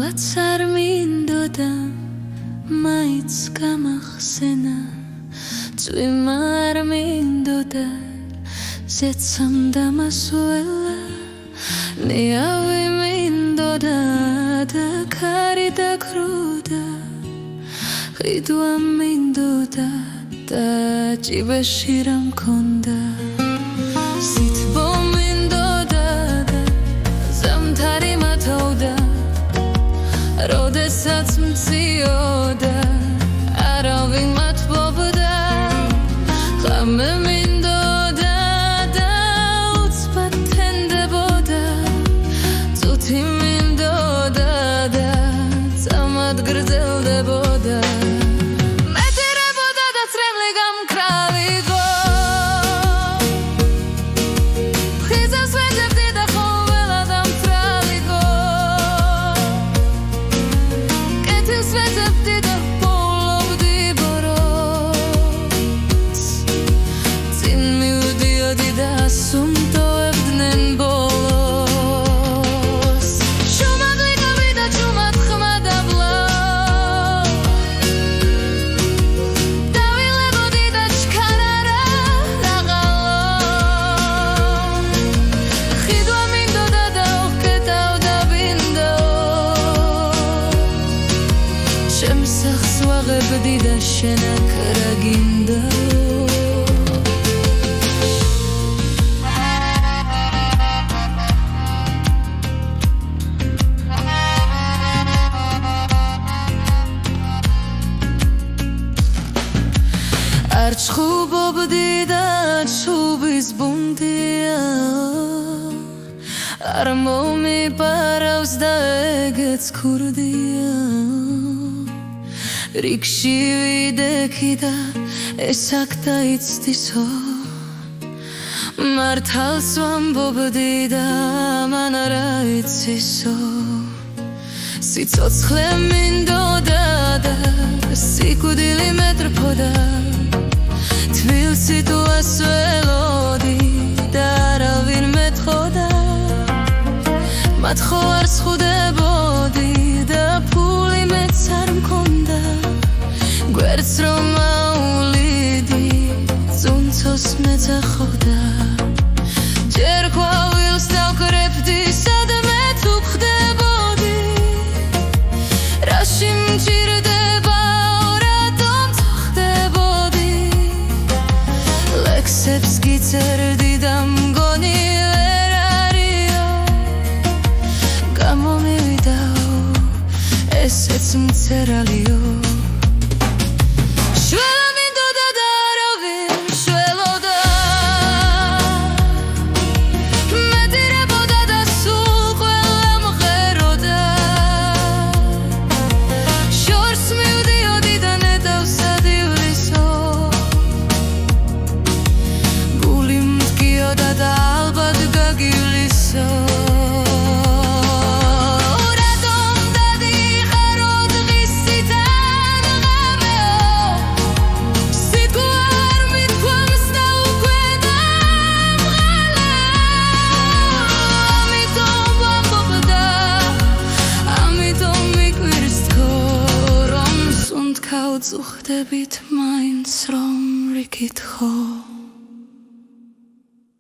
ყოველაც არ მინდოდა მაინც გამახსენა წვიმა არ მინდოდა ზეცამდა მასველა ნიავი მინდოდა და ქარი დაქრუდა ხიდვა მინდოდა და ჭიბეში რა მქონდა სითბო მინდოდა და ზამთარი მათოვდა როდესაც მციოდა არავინ მათბობდა ხამე მინდოდა და უცბად თენდებოდა წუთი მინდოდა და წამად გრძელდებოდა მეტირებოდა და წრემლი გამქრალიყო ხიზას ვეძებდი და ხოლმელა დამთრალიყო კეთილს ვეძებდი და პოულობდი ბოროტს წინ მივდიოდი და ასუმტოებდნენ ბოლოს შუმად ვიყავი და ჩუმად ხმა დაბლა დავილებოდი და ჩქარა რა აღალო ხიდვა მინდოდა და უხკეტავდა ბინდო ჩემს სახს ვაღებდი და შენ აქ რა გინდა არ ჩხუბობდი და ჩუბის ბუნდია არ მომიპარავს და ეგეც ქურდია რიგში ვიდექი და ეს აქ დაიცდისო მართალს ვამბობდი და მან რა იცისო სიცოცხლე მინდოდა და სიკვდილი მეტრფოდა თბილსი თუ ასველოდი და არავინ მეტყოდა მათ ხო არ სხუდებოდი და ფული მეც არ მქონდა გვერდს რომ აულიდი წუნცოს მეძახოდა ჯერ ყვავილს დავკრებდი სადმე თუ ხდებოდი რაში მჭირდება რატომ ხდებოდი ლექსებს გიწერდი და მგონი ვერ არისო გამომივიდაო ესეც მწერალიო შველა მინდოდა და არავინ შველოდა მეტირებოდა და სულ ყველა მღეროდა შორს მივდიოდი და ნეტავს ადივლისო გული მდგიოდა და ალბათ გაგივლისო რატომ დადიხარო დღისიდან ღამეო სიტყვა არ მithქვამს და უკვე დამღალეო ამიტომ ვამბობ და ამიტომ მიკვირს თქო რომ სუნთქავ წუხდებით მაინც რომ რიგით ხო